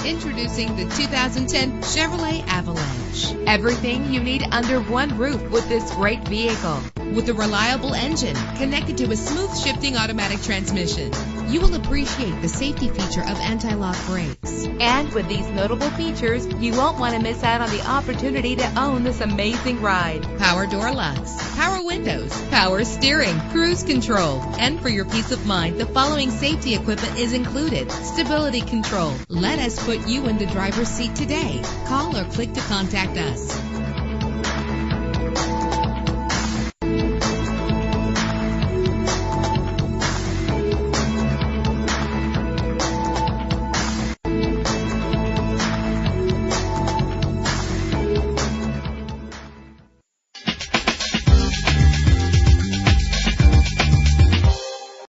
Introducing the 2010 Chevrolet Avalanche. Everything you need under one roof with this great vehicle. With a reliable engine connected to a smooth shifting automatic transmission, you will appreciate the safety feature of anti-lock brakes. And with these notable features, you won't want to miss out on the opportunity to own this amazing ride. Power door locks, power windows, power steering, cruise control. And for your peace of mind, the following safety equipment is included: stability control. Let us put you in the driver's seat today. Call or click to contact us.